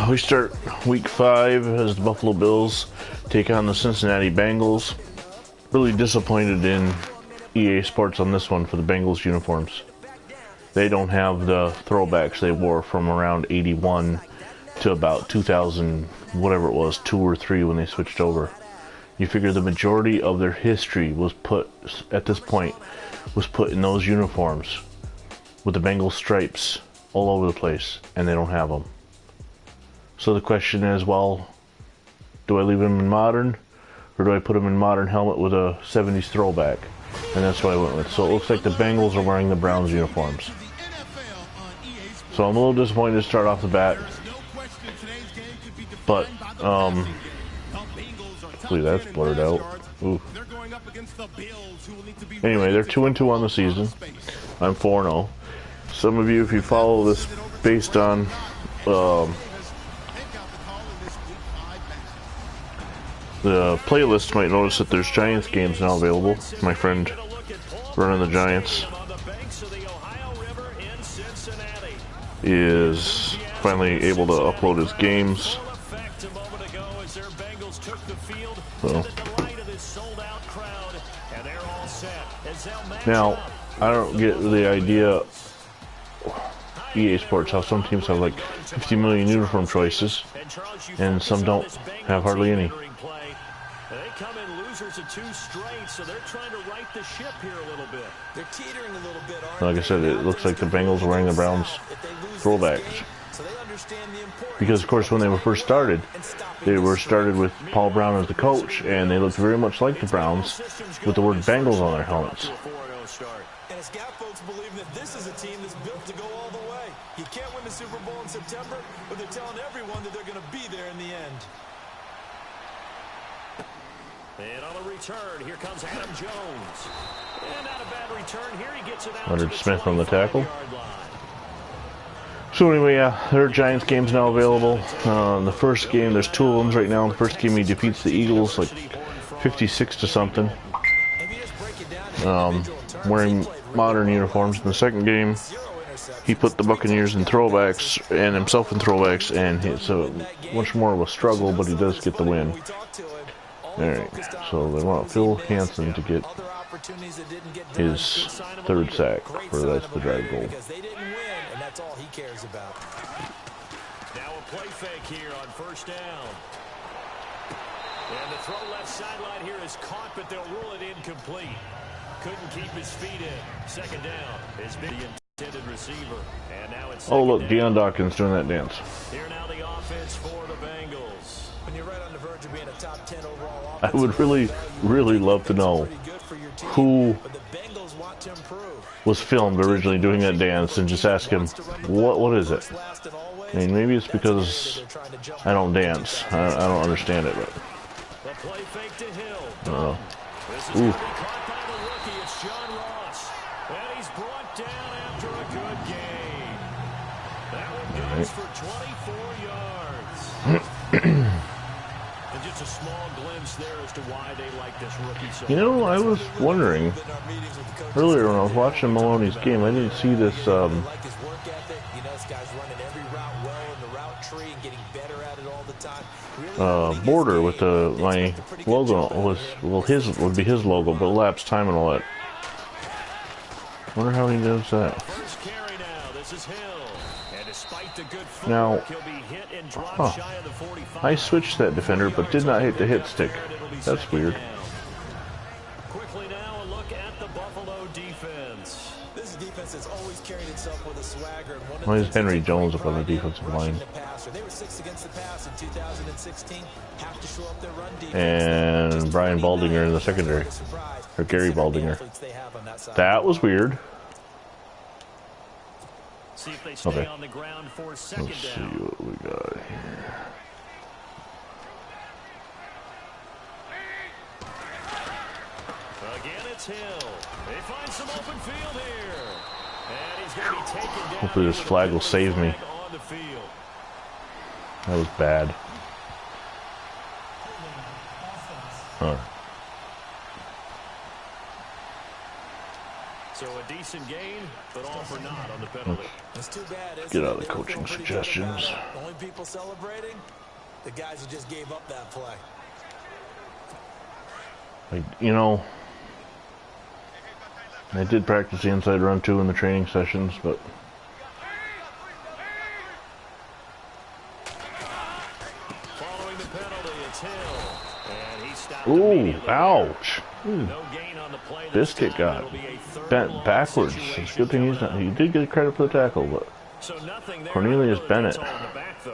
We start week 5 as the Buffalo Bills take on the Cincinnati Bengals. Really disappointed in EA Sports on this one for the Bengals uniforms. They don't have the throwbacks they wore from around 81 to about 2000, whatever it was, 2 or 3 when they switched over. You figure the majority of their history was put, at this point, was put in those uniforms with the Bengals stripes all over the place, and they don't have them. So the question is, well, do I leave them in modern, or do I put them in modern helmet with a 70s throwback? And that's what I went with. So it looks like the Bengals are wearing the Browns uniforms. So I'm a little disappointed to start off the bat, but hopefully that's blurred out. Ooh. Anyway, they're 2-2 on the season. I'm 4-0. Some of you, if you follow this based on the playlist, might notice that there's Giants games now available. My friend running the Giants is finally able to upload his games. So. Now, I don't get the idea, EA Sports, how some teams have like 50 million uniform choices and some don't have hardly any. They come in losers of 2 straight, so they're trying to right the ship here a little bit. They're teetering a little bit. Like I said, it looks like the Bengals are wearing the Browns throwbacks. Because, of course, when they were first started, they were started with Paul Brown as the coach, and they looked very much like the Browns with the word Bengals on their helmets. And it's got folks believing that this is a team that's built to go all the way. You can't win the Super Bowl in September, but they're telling everyone that they're going to be there in the end. And on the return, here comes Adam Jones. And not a bad return here. He gets it out. Leonard Smith on the tackle. So anyway, yeah, there are Giants games now available. The first game, there's 2 of them right now. The first game, he defeats the Eagles like 56 to something. Wearing modern uniforms. In the second game, he put the Buccaneers in throwbacks and himself in throwbacks, and it's a much more of a struggle, but he does get the win. Alright, so they want Phil Hansen to get his 3rd sack, or that's the drive goal. Now a play fake here on first down. And the throw left sideline here is caught, but they'll rule it incomplete. Couldn't keep his feet in. Second down is the intended receiver. And now it's oh, look, Deion Dawkins doing that dance. Here now the offense for the Bengals. When you're right on the verge of being a top 10 overall offense, I would really love to know who was filmed originally doing that dance, and just ask him, what is it? I mean, maybe it's because I don't dance. I don't understand it, but I don't know. Ooh. For 24 yards. And just a small glimpse there as to why they like this rookie so you know, I was wondering earlier when I was watching Maloney's game, I didn't see this border with my logo was, well, his would be his logo, but elapsed time and all that. Wonder how he does that. Now, I switched that defender, but did not hit the hit stick. That's weird. Quickly now, a look at the Buffalo defense. This defense has always carried itself with a swagger. Why is Henry Jones up on the defensive line? They were 6th against the pass in 2016. Have to show up their run defense. And Brian Baldinger in the secondary, or Gary Baldinger. That was weird. See if they stay on the ground for second Let's see down. what we got here. Again, it's Hill. They find some open field here. And he's going to be taken down. Hopefully this flag will save me. That was bad. So a A decent gain, but all for naught on the penalty. It's too bad. Get out of the coaching suggestions. The only people celebrating, the guys who just gave up that play. You know, I did practice the inside run too in the training sessions, but Following the penalty, it's Hill. And he stopped ooh, ouch. No gain on the play. Biscuit got bent backwards. It's a good thing he's not. He did get credit for the tackle, but So nothing there. Cornelius Bennett.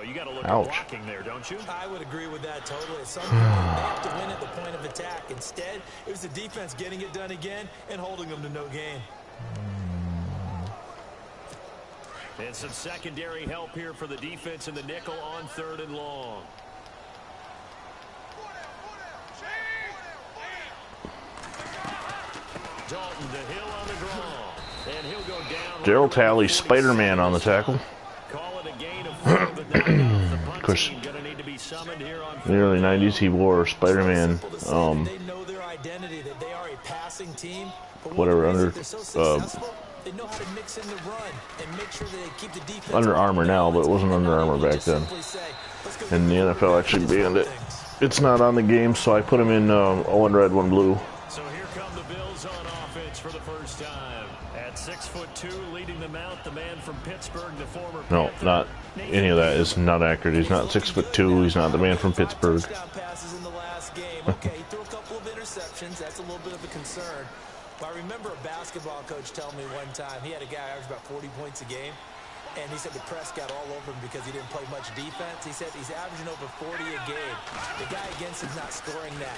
You got to look Ouch. at blocking there, don't you? I would agree with that totally. Some people, they have to win at the point of attack. Instead, it was the defense getting it done again and holding them to no gain. And some secondary help here for the defense in the nickel on 3rd and long. Dalton to Hill on the draw. And he'll go down. Daryl Talley, Spider-Man on the tackle. Call it a gain of 4, but not enough. The punt course, team gonna need to be summoned here on in the early 90s, he wore Spider-Man, They know their identity, that they are a passing team. But whatever, one of the under, reasons they're so successful, they know how to mix in the run and make sure they keep the defense Under Armour now, but it wasn't Under Armour back then. And the NFL actually banned it. It's not on the game, so I put him in 1 red, 1 blue. So here come the Bills on offense for the first time. At 6'2", leading them out, the man from Pittsburgh, the former No, Panther. not any of that is not accurate. He's not 6'2". He's not the man from Pittsburgh. Passes in the last game. Okay, he threw a couple of interceptions. That's a little bit of a concern. But I remember a basketball coach telling me one time, he had a guy average about 40 points a game, and he said the press got all over him because he didn't play much defense. He said he's averaging over 40 a game. The guy against him's not scoring that.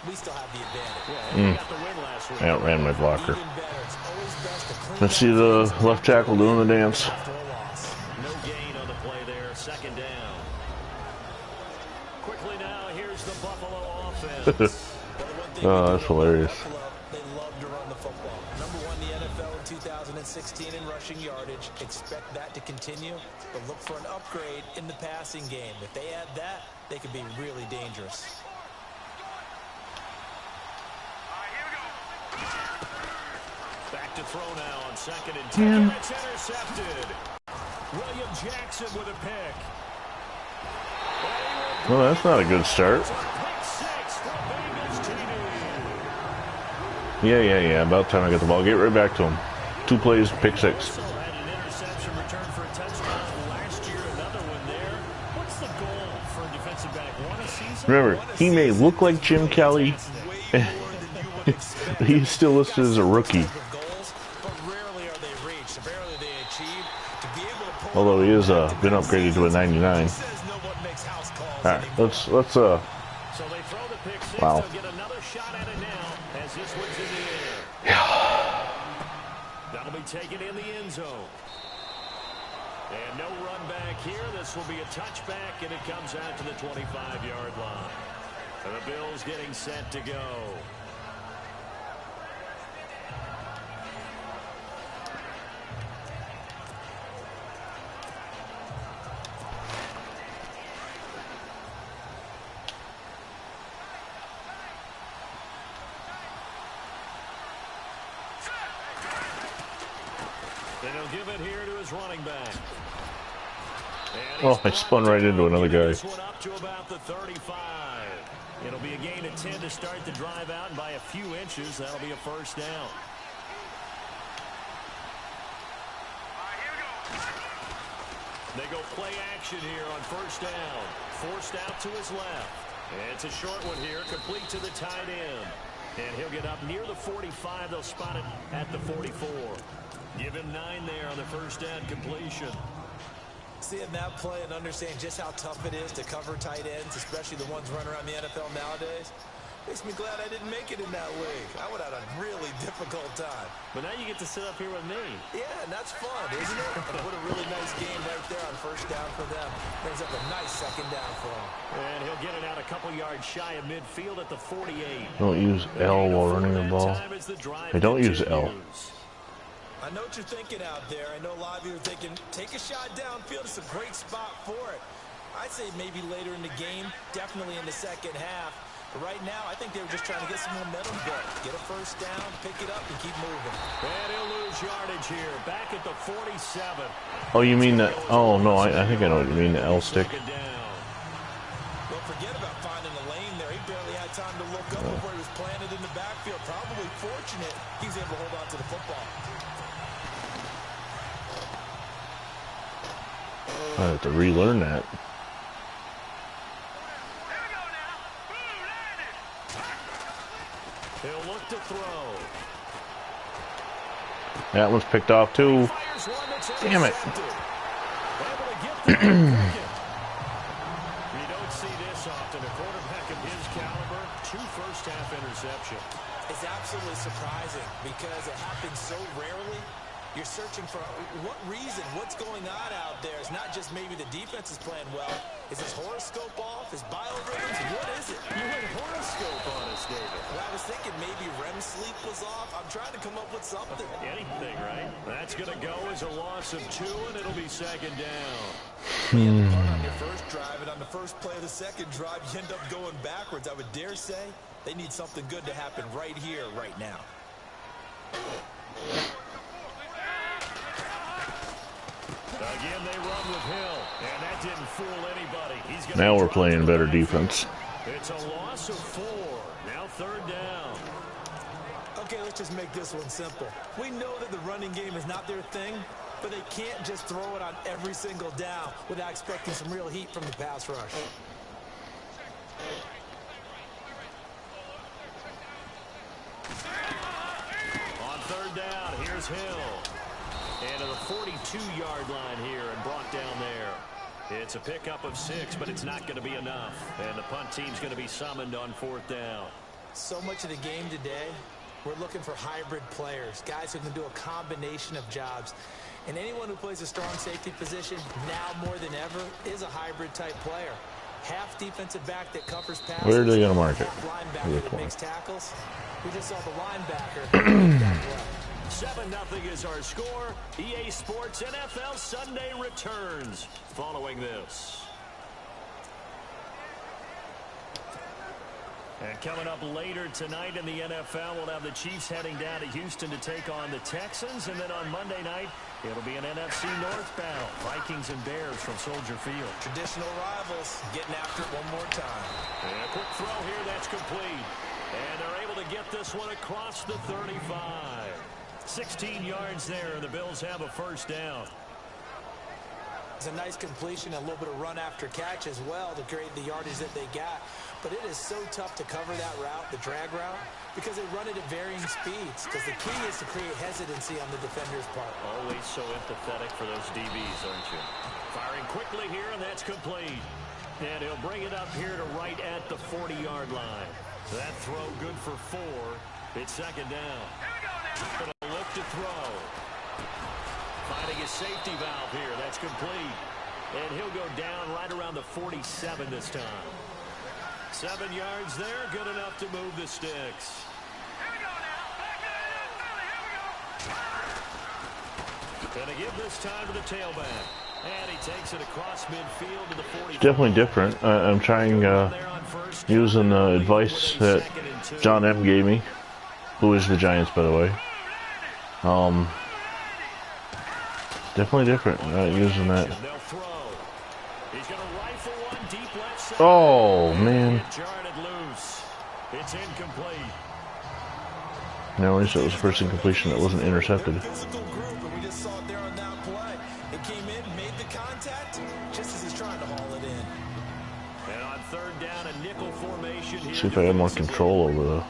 We still have the advantage. Yeah, he got the win last week. I outran my blocker. Even better. It's always best to clean Let's see the left tackle doing the dance. after a loss. No gain on the play there. 2nd down. Quickly now, here's the Buffalo offense. Oh, that's hilarious. Buffalo, they love to run the football. Number 1 in the NFL in 2016 in rushing yardage. Expect that to continue, but look for an upgrade in the passing game. If they add that, they could be really dangerous. Back to throw now on 2nd and 10. It's intercepted. William Jackson with a pick. Well, that's not a good start. Pick 6 for Bengals TD. Yeah. About time I get the ball. Get right back to him. 2 plays, pick 6. Also had an interception return for a touchdown last year. Another one there. What's the goal for a defensive back? 1 a season? Remember, he may look like Jim Kelly. He's still listed as a rookie. Although he is been upgraded to a 99. Alright, let's So they throw the pick 6. Wow. They'll get another shot at it now as this one's in the air. That'll be taken in the end zone. And no run back here. This will be a touchback, and it comes out to the 25-yard line. And the Bills getting set to go. And he'll give it here to his running back. Oh, I spun right into another guy. This one up to about the 35. It'll be a gain of 10 to start the drive out, and by a few inches, that'll be a first down. They go play action here on 1st down. Forced out to his left. And it's a short one here, complete to the tight end. And he'll get up near the 45. They'll spot it at the 44. Give him 9 there on the 1st down completion. Seeing that play and understanding just how tough it is to cover tight ends, especially the ones running around the NFL nowadays, makes me glad I didn't make it in that league. I would have had a really difficult time. But now you get to sit up here with me. Yeah, and that's fun, isn't it? And what a really nice game right there on 1st down for them. Brings up a nice 2nd down for them. And he'll get it out a couple yards shy of midfield at the 48. Don't use L while running the ball. Hey, don't use L. I know what you're thinking out there. I know a lot of you are thinking, take a shot downfield. It's a great spot for it. I'd say maybe later in the game, definitely in the 2nd half. But right now, I think they were just trying to get some momentum built. Get a first down, pick it up, and keep moving. And he'll lose yardage here. Back at the 47. Oh, you mean that? Oh, no, I think I know what you mean, the L stick. Well, forget about finding a lane there. He barely had time to look up before he was planted in the backfield. Probably fortunate he's able to hold on to the football. I have to relearn that. He'll look to throw. That one's picked off too. Damn it. You don't see this often. A quarterback of his caliber, 2 first-half interceptions. It's absolutely surprising because it happens so rarely. You're searching for what reason, what's going on out there. It's not just maybe the defense is playing well. Is his horoscope off? His biorhythms? What is it? You went horoscope on us, David. Well, I was thinking maybe REM sleep was off. I'm trying to come up with something. Anything, right? That's going to go as a loss of 2, and it'll be second down. You had on your first drive, and on the first play of the second drive, you end up going backwards. I would dare say they need something good to happen right here, right now. Again, they run with Hill, and that didn't fool anybody. Now we're playing better defense. It's a loss of 4. Now third down. Okay, let's just make this one simple. We know that the running game is not their thing, but they can't just throw it on every single down without expecting some real heat from the pass rush. On third down, here's Hill. And to the 42-yard line here and brought down there. It's a pickup of 6, but it's not going to be enough. And the punt team's going to be summoned on fourth down. So much of the game today, we're looking for hybrid players, guys who can do a combination of jobs. And anyone who plays a strong safety position, now more than ever, is a hybrid-type player. Half defensive back that covers passes. Where are they going to mark it? Linebacker that makes tackles. We just saw the linebacker. 7-0 is our score. EA Sports NFL Sunday returns following this. And coming up later tonight in the NFL, we'll have the Chiefs heading down to Houston to take on the Texans. And then on Monday night, it'll be an NFC North battle. Vikings and Bears from Soldier Field. Traditional rivals getting after it one more time. And a quick throw here, that's complete. And they're able to get this one across the 35. 16 yards there, and the Bills have a first down. It's a nice completion, a little bit of run after catch as well to create the yardage that they got. But it is so tough to cover that route, the drag route, because they run it at varying speeds. Because the key is to create hesitancy on the defender's part. Always so empathetic for those DBs, aren't you? Firing quickly here, and that's complete. And he'll bring it up here to right at the 40-yard line. That throw good for 4. It's second down. Gonna look to throw. Finding his safety valve here. That's complete. And he'll go down right around the 47 this time. 7 yards there. Good enough to move the sticks. Gonna give this time to the tailback. And he takes it across midfield to the 40. Definitely different. I'm trying using the advice that John M. gave me, who is the Giants, by the way. Definitely different using that. Oh, man. It's incomplete. Now, at least it was first incompletion that wasn't intercepted. Physical group, and we just saw it there on that play. It came in, made the contact, just as he's trying to haul it in. And on third down, a nickel formation here. See if I have more control over the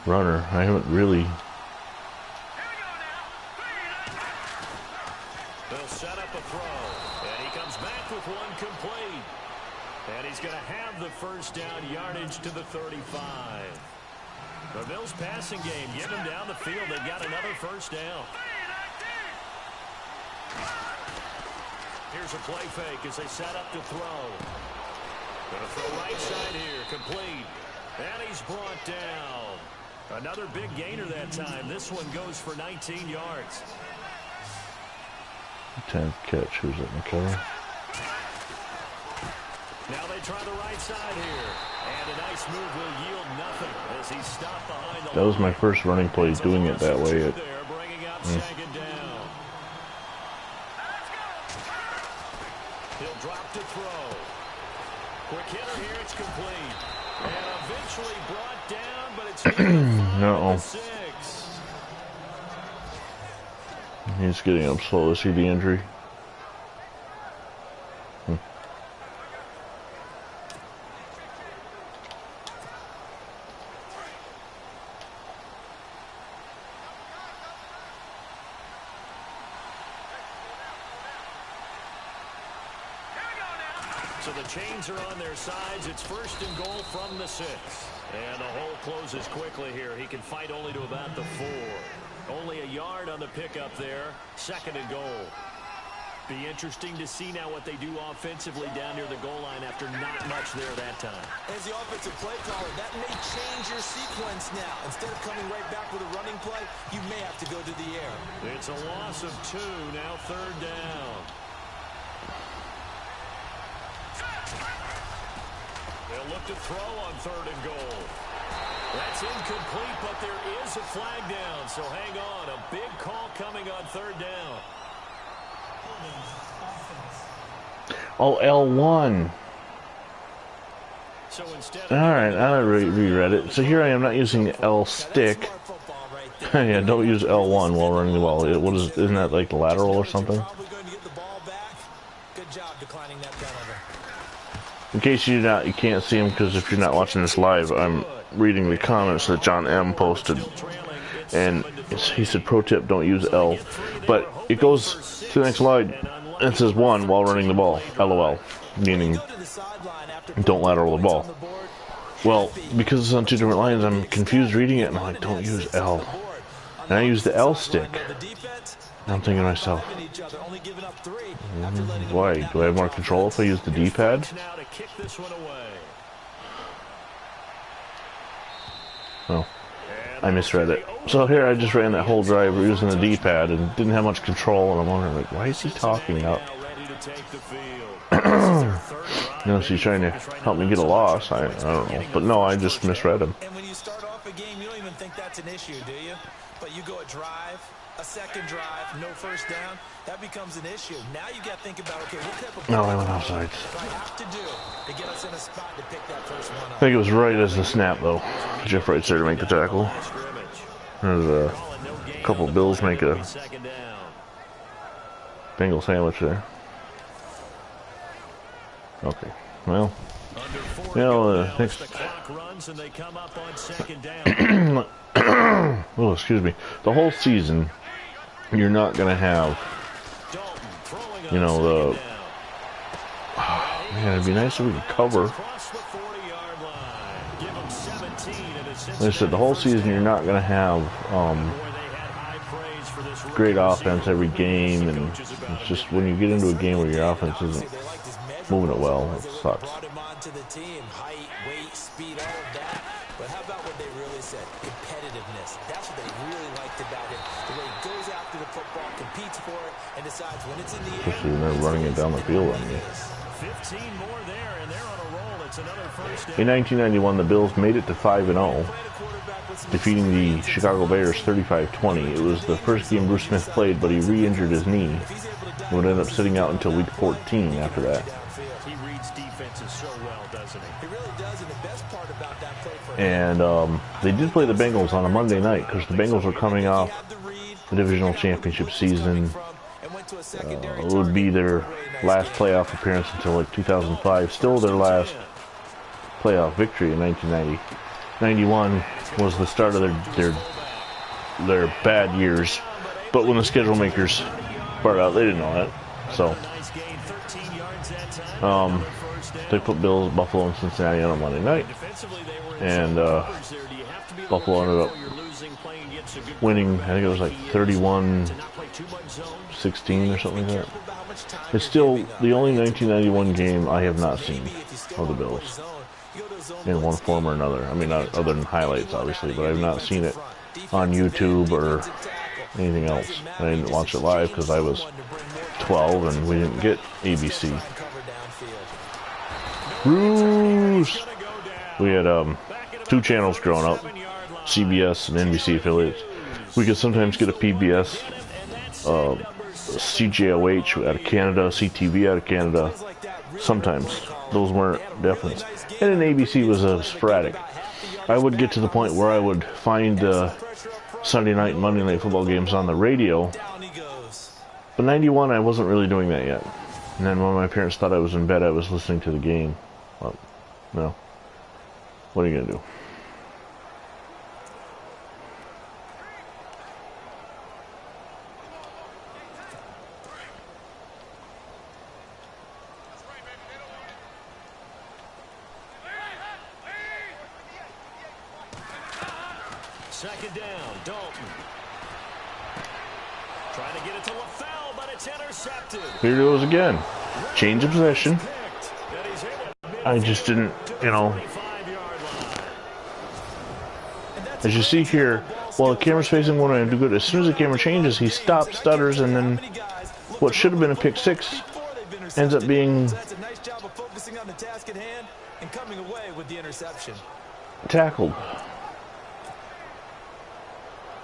runner. I haven't really. They'll set up a throw, and he comes back with one complete. And he's going to have the first down yardage to the 35. The Bills passing game, get them down the field. They've got another first down. Here's a play fake as they set up to throw. Going to throw right side here, complete. And he's brought down. Another big gainer that time. This one goes for 19 yards. 10th catch. Who's it, McKellar? Now they try the right side here. And a nice move will yield nothing as he stopped behind the That was my first running play doing it that way. Bringing up second down. He'll drop to throw. Quick hitter here, it's complete. And eventually brought down, but it's No. 6. He's getting up slow. See the injury? So the chains are on their sides. It's first and goal from the 6. And the hole closes quickly here. He can fight only to about the 4. Only a yard on the pickup there. Second and goal. Be interesting to see now what they do offensively down near the goal line after not much there that time. As the offensive play caller, that may change your sequence now. Instead of coming right back with a running play, you may have to go to the air. It's a loss of 2. Now third down. They'll look to throw on third and goal. That's incomplete, but there is a flag down, so hang on. A big call coming on third down. Oh, L1. So instead of Alright, I reread it. So here I am not using L stick. Yeah, don't use L1 while running the ball. Isn't that like lateral or something? Good job declining that penalty. In case you can't see him, because if you're not watching this live, I'm reading the comments that John M posted, and he said, "Pro tip: don't use L." But it goes to the next slide, and it says 1 while running the ball. LOL, meaning don't lateral the ball. Well, because it's on 2 different lines, I'm confused reading it, and I'm like, don't use L. And I use the L stick. And I'm thinking to myself, why? Do I have more control if I use the D-pad? Oh, I misread it. So here I just ran that whole drive using the D-pad and didn't have much control, and I'm wondering, like, why is he talking up? You know, so he's trying to help me get a loss. I don't know. But no, I just misread him. And when you start off a game, you don't even think that's an issue, do you? But you go a drive, a second drive, no first down, that becomes an issue. Now you got to think about, okay, what type of No, I went offside. I have to do to get us in a spot to pick that first one up. I think it was right as the snap, though. Jeff Wright's there to make the tackle. There's a couple of Bills make a Bengal sandwich there. Okay, well, you know, next... Oh, excuse me. The whole season, you're not going to have, you know, the... Oh, man, it'd be nice if we could cover. Like I said, the whole season, you're not going to have great offense every game, and it's just when you get into a game where your offense isn't moving it well, it sucks. Brought him onto the team, height, weight, speed, all of that. But how about what they really said? Competitiveness. That's what they really liked about him. The way he goes after the football, competes for it, and decides when it's in the air. Especially when they're running it down the field on you. 15 more there, and they're on a roll. It's another first down. In 1991, the Bills made it to 5-0, defeating the Chicago Bears 35-20. It was the first game Bruce Smith played, but he re-injured his knee. He would end up sitting out until week 14 after that. He reads defenses so well, doesn't he? He really does, and the best part about that play for And they did play the Bengals on a Monday night because the Bengals were coming off the divisional championship season. It would be their last playoff appearance until like 2005. Still their last playoff victory in 1990. 91 was the start of their bad years. But when the schedule makers brought out, they didn't know that. So they put Bills, Buffalo, and Cincinnati on a Monday night, and Buffalo ended up winning. I think it was like 31-16 or something like that. It's still the only 1991 game I have not seen of the Bills in one form or another. I mean, other than highlights, obviously, but I've not seen it on YouTube or anything else. I didn't watch it live because I was 12 and we didn't get ABC. Bruce. We had 2 channels growing up, CBS and NBC affiliates. We could sometimes get a PBS, CJOH out of Canada, CTV out of Canada. Sometimes those weren't definite, and then ABC was sporadic. I would get to the point where I would find Sunday night and Monday night football games on the radio. But 91, I wasn't really doing that yet. And then when my parents thought I was in bed, I was listening to the game. Well, no. What are you gonna do? Second down, Dalton. Trying to get it to LaFell, but it's intercepted. Here it goes again. Change of possession. I just didn't, you know. As you see here, while the camera's facing one way, I'm good. As soon as the camera changes, he stops, stutters, and then what should have been a pick 6 ends up being tackled.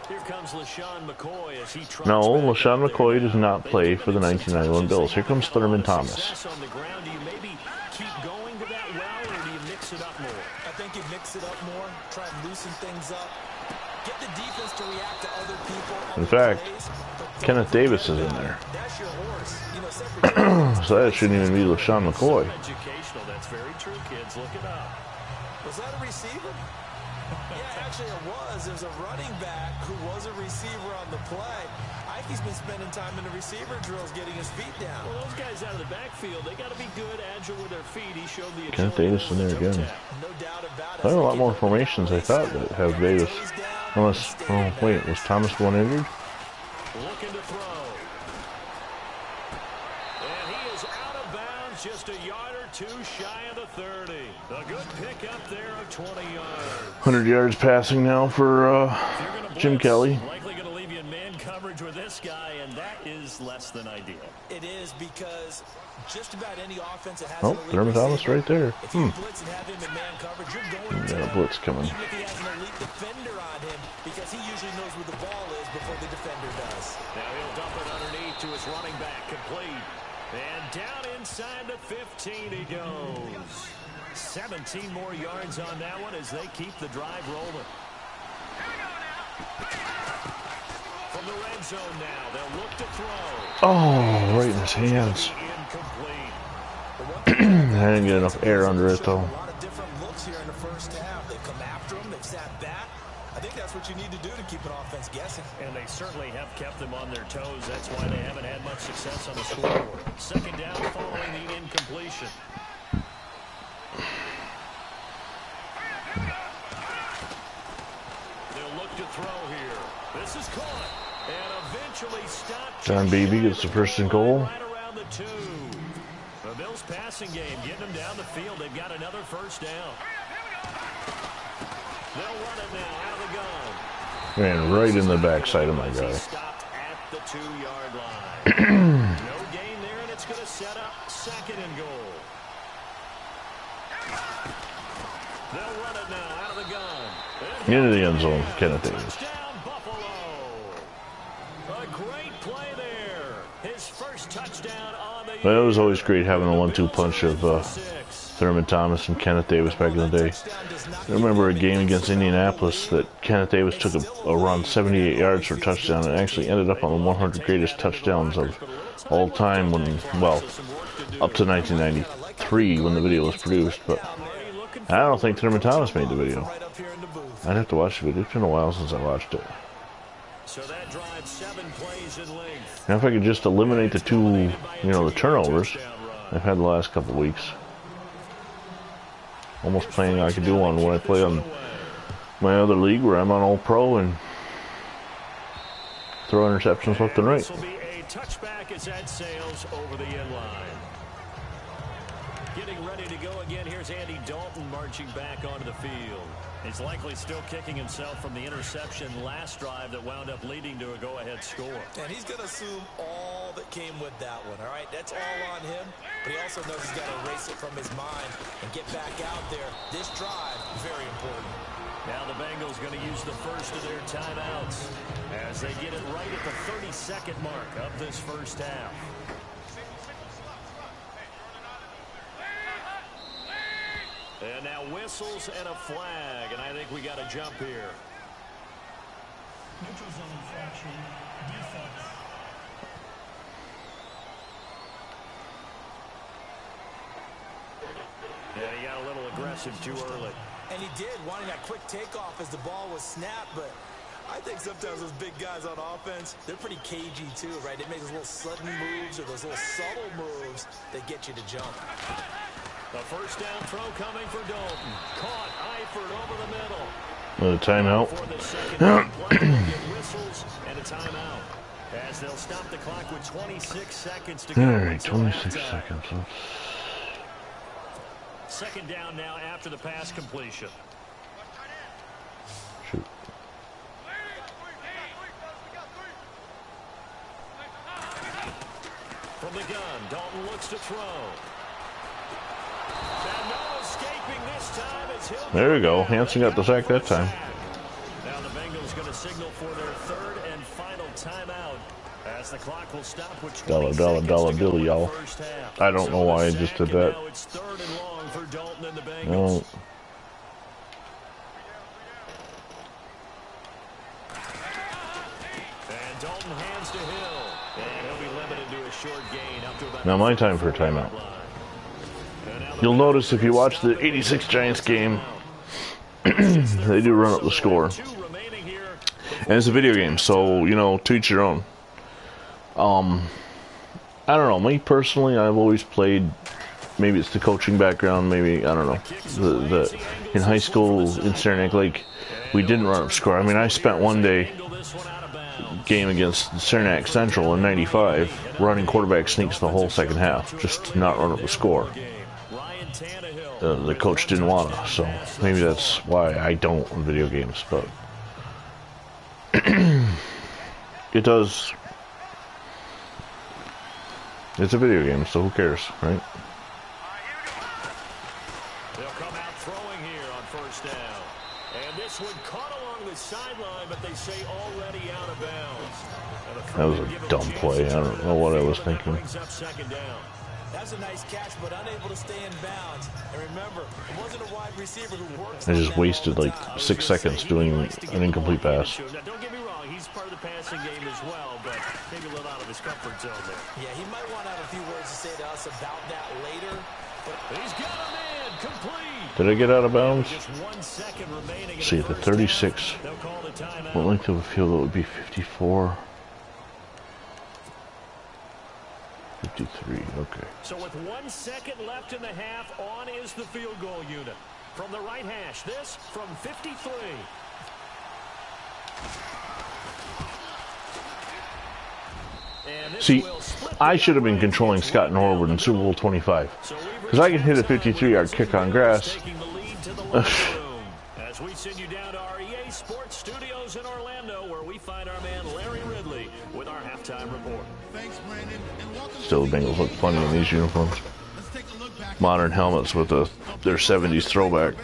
Here comes LaShawn McCoy as he tries. No, LaShawn McCoy does not play for the 1991 Bills. Here comes Thurman Thomas. On the ground, do you maybe keep going to that route, or do you mix it up more? I think you mix it up more, try and loosen things up, get the defense to react to other people. In fact, Kenneth Davis is in there. That's your horse. You know, So that shouldn't even be LaShawn McCoy. Educational, that's very true, kids. Look it up. Was that a receiver? Yeah, actually it was. There's a running back who was a receiver on the play. Ike's been spending time in the receiver drills getting his feet down. Well, those guys out of the backfield, they got to be good, agile with their feet. He showed the Kenneth Davis in there again. No doubt about it. There are a lot more formations I thought that have Davis. Unless, oh wait, was Thomas the one injured? Looking to throw. And he is out of bounds, just a yard or two shy of the 30. A good pick up there of 20 yards. 100 yards passing now for Jim Kelly. Likely going to leave you in man coverage with this guy, and that is less than ideal. It is, because just about any offense that has Oh, Thurman Thomas right there. If you blitz and have him in man coverage, you're going to Got a blitz coming. even if he has an elite defender on him, because he usually knows where the ball is before the defender does. Now he'll dump it underneath to his running back, complete. And down inside the 15 he goes. 17 more yards on that one as they keep the drive rolling. From the red zone now, they'll look to throw. Oh, right in his hands. I didn't get enough air under it though. A lot of different looks here in the first half. They've come after him, they've sat back. I think that's what you need to do to keep an offense guessing. And they certainly have kept them on their toes. That's why they haven't had much success on the scoreboard. Second down following the incompletion. They'll look to throw here. This is caught. And eventually stopped. John Beebe gets the first and goal. Right around the 2. The Bills passing game getting them down the field. They've got another first down. They'll run it now out of the gun. Man, right in the backside of my guy. Stopped at the 2-yard line. No gain there, and it's going to set up second and goal. They'll run it now out of the gun. Into the end zone, Kenneth Davis. Touchdown, Buffalo. A great play there. His first touchdown on the Well, it was always great having the 1-2 punch of Thurman Thomas and Kenneth Davis back in the day. I remember a game against Indianapolis that Kenneth Davis took a run 78 yards for a touchdown and actually ended up on the 100 greatest touchdowns of all time when, well, up to 1993 when the video was produced. But I don't think Thurman Thomas made the video. I'd have to watch the video. It's been a while since I watched it. So that drive 7 plays in length. Now if I could just eliminate the 2, the turnovers I've had the last couple of weeks. Almost playing I could do one when I play on my other league where I'm on All-Pro and throw interceptions left and right. This will be a touchback as that sails over the end line. Getting ready to go again. Here's Andy Dalton marching back onto the field. He's likely still kicking himself from the interception last drive that wound up leading to a go-ahead score. And he's going to assume all that came with that one, all right? That's all on him, but he also knows he's got to erase it from his mind and get back out there. This drive, very important. Now the Bengals going to use the first of their timeouts as they get it right at the 32nd mark of this first half. And now whistles and a flag, and I think we got a jump here. Neutral zone infraction, defense. Yeah, he got a little aggressive too early. And he did, wanting that quick takeoff as the ball was snapped, but I think sometimes those big guys on offense, they're pretty cagey too, right? They make those little sudden moves or those little subtle moves that get you to jump. The first down throw coming for Dalton. Caught, Eifert over the middle. A timeout. For the second down play, they'll get whistles and a timeout. As they'll stop the clock with 26 seconds to go. All right, 26 seconds. Second down now after the pass completion. Shoot. From the gun, Dalton looks to throw. And no escaping this time as he'll There you go. Hanson got the sack that time. Now the Bengals going to signal for their third and final timeout as the clock will stop with 20 seconds Dollar to go bill, in the y'all. first half. I don't know why I So just the did sack, and that. now it's third and long for Dalton and the Bengals. No. And Dalton hands to Hill. And he'll be limited to a short gain up to about Now my time for a timeout. You'll notice if you watch the 86 Giants game, they do run up the score. And it's a video game, so, you know, to each your own. I don't know. Me personally, I've always played, maybe it's the coaching background, maybe, I don't know. In high school in Cincinnati, like, we didn't run up score. I mean, I spent one day game against Cincinnati Central in '95 running quarterback sneaks the whole second half, just to not run up the score. The coach didn't want to, so maybe that's why I don't in video games, but it does. It's a video game, so who cares, right? They'll come out throwing here on first down. And this one caught along the sideline, but they say already out of bounds. That was a dumb play. I don't know what I was thinking. Brings up second down. That's a nice catch, but unable to stay in bounds. And remember, it wasn't a wide receiver who works. I just wasted like 6 seconds doing an incomplete pass. Now, don't get me wrong, he's part of the passing game as well, but maybe a little out of his comfort zone there. Yeah, he might want to have a few words to say to us about that later. But he's got him in, complete. Did I get out of bounds? Just 1 second remaining. See, at the 36, what length of a field goal would be? 54. 53, okay. So with 1 second left in the half, on is the field goal unit. From the right hash, this from 53. See, I should have been controlling Scott Norwood in Super Bowl 25. Because I can hit a 53-yard kick on grass. As we send you down to our EA Sports Studios in Orlando, where we find our man Larry Ridley with our halftime report. Still, the Bengals look funny in these uniforms. Modern helmets with their 70s throwback.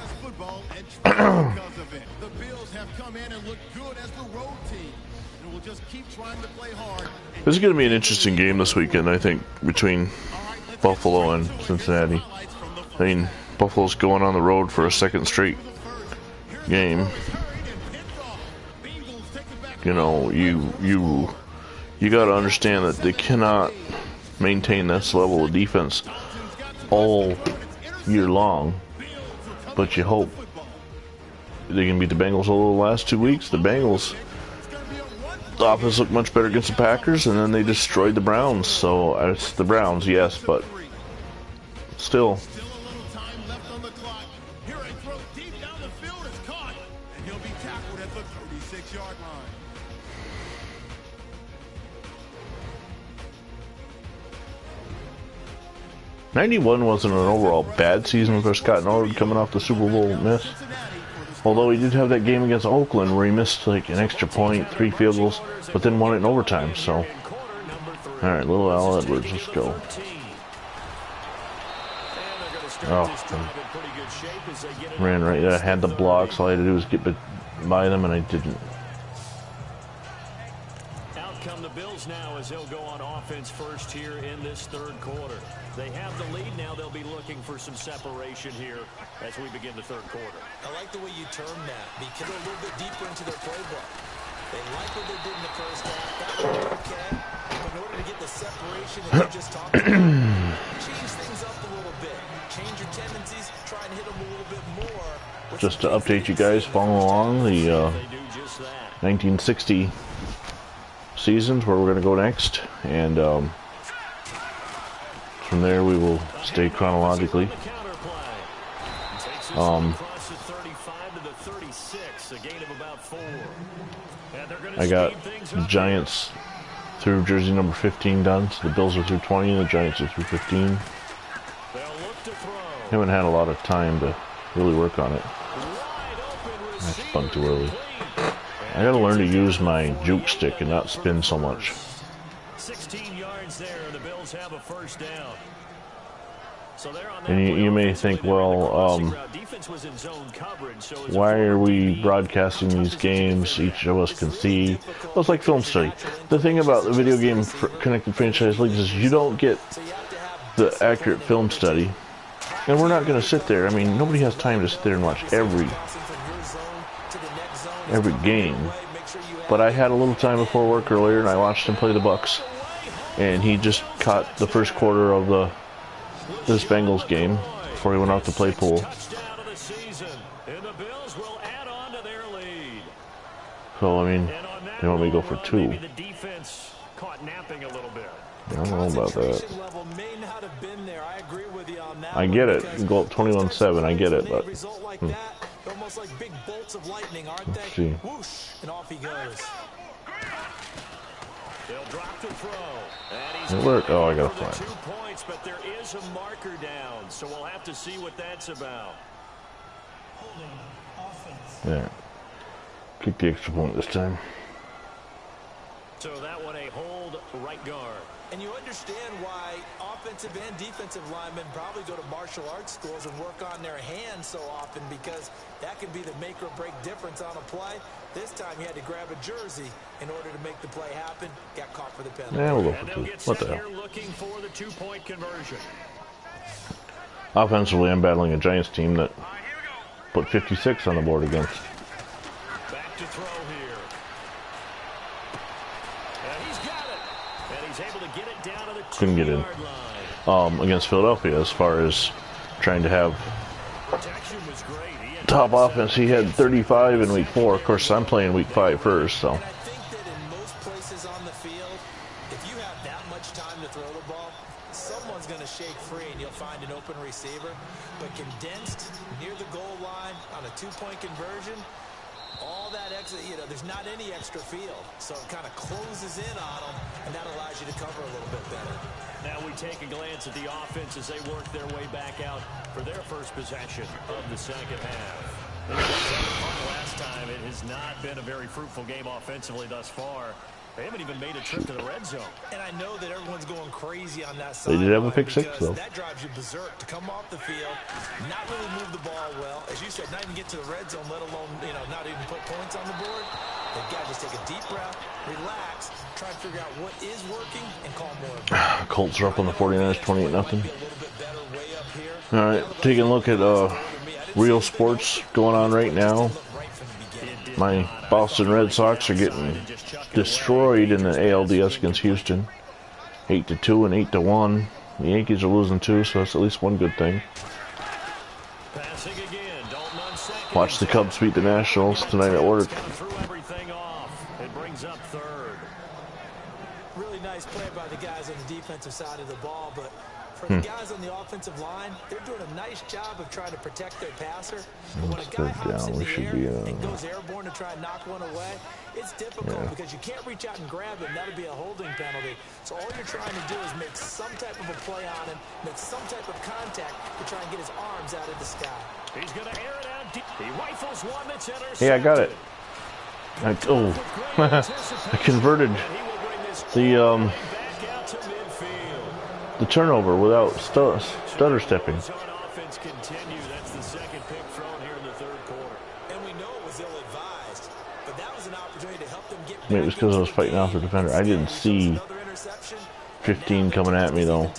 This is going to be an interesting game this weekend, I think, between Buffalo and Cincinnati. I mean, Buffalo's going on the road for a second straight game. You know, you got to understand that they cannot maintain this level of defense all year long, but you hope they can beat the Bengals over the last 2 weeks. The Bengals, the offense looked much better against the Packers, and then they destroyed the Browns. So it's the Browns, yes, but still. '91 wasn't an overall bad season for Scott Norwood coming off the Super Bowl miss. Although he did have that game against Oakland where he missed like an extra point, 3 field goals, but then won it in overtime. So All right, little Al Edwards, let's go. Oh, ran right. I had the blocks. All I had to do was get by them, and I didn't. Out come the Bills now as they'll go on offense first here in this third quarter. They have the lead now. They'll be looking for some separation here as we begin the third quarter. I like the way you term that because they're a little bit deeper into their playbook. They like what they did in the first half. That would be okay. But in order to get the separation that you just talked about, change things up a little bit. Change your tendencies. Try and hit them a little bit more. Just to update you guys, following along the 1960 seasons where we're going to go next, and from there we will stay chronologically. I got the Giants through jersey number 15 done, so the Bills are through 20 and the Giants are through 15. Haven't had a lot of time to really work on it. I spun too early. I gotta learn to use my juke stick and not spin so much. 16 yards there, the Bills have a first down. And you may think, well, why are we broadcasting these games? Each of us can see. Well, it's like film study. The thing about the video game connected franchise leagues is you don't get the accurate film study. And we're not going to sit there. I mean, nobody has time to sit there and watch every game. But I had a little time before work earlier, and I watched him play the Bucks. And he just caught the first quarter of this Bengals game before he went out to play pool. So, I mean, they want me to go for 2. I don't know about that. I get it. You go up 21-7. I get it, but let's see. It worked. Oh, I got a flag. 2 points, but there is a marker down, so we'll have to see what that's about. Yeah. Kick the extra point this time. So that one a hold right guard. And you understand why offensive and defensive linemen probably go to martial arts schools and work on their hands so often, because that can be the make or break difference on a play. This time he had to grab a jersey in order to make the play happen. Got caught for the penalty. Yeah, we'll go for 2. What the hell? Looking for the 2-point conversion. Offensively, I'm battling a Giants team that put 56 on the board against. Back to throw here. And he's got it. And he's able to get it down to the 2-yard Couldn't get in against Philadelphia as far as trying to have top offense. He had 35 in week 4. Of course, I'm playing week 5 first, so. And I think that in most places on the field, if you have that much time to throw the ball, someone's going to shake free and you'll find an open receiver. But condensed near the goal line on a 2-point conversion, all that extra, there's not any extra field. So it kind of closes in on them, and that allows you to cover a little bit better. Now we take a glance at the offense as they work their way back out for their first possession of the second half. Last time, it has not been a very fruitful game offensively thus far. They haven't even made a trip to the red zone. And I know that everyone's going crazy on that side. They did have a pick 6, though. That drives you berserk to come off the field, not really move the ball well. As you said, not even get to the red zone, let alone, not even put points on the board. They've got to just take a deep breath, relax, try and figure out what is working, and call more of it. Colts are up on the 49ers, 28-0. All right, taking a look at real sports going on right now. My Boston Red Sox are getting destroyed in the ALDS against Houston, 8-2 and 8-1. The Yankees are losing 2, so that's at least one good thing. Watch the Cubs beat the Nationals tonight at work. Really nice play by the guys on the defensive side of the ball, but for the guys on the offensive line, they're doing a nice job of trying to protect their passer. But when a guy hops in the air and goes airborne to try and knock one away, it's difficult because you can't reach out and grab him. That would be a holding penalty. So all you're trying to do is make some type of a play on him, make some type of contact to try and get his arms out of the sky. He's going to air it out deep. He rifles one that's intercepted. Yeah, I got it. I converted the the turnover without stutter stepping. On offense continue. That's the second pick thrown here in the third quarter. And we know it was ill-advised, but that was an opportunity to help them get Maybe it was because I was fighting off the defender. I didn't see 15 coming at me though.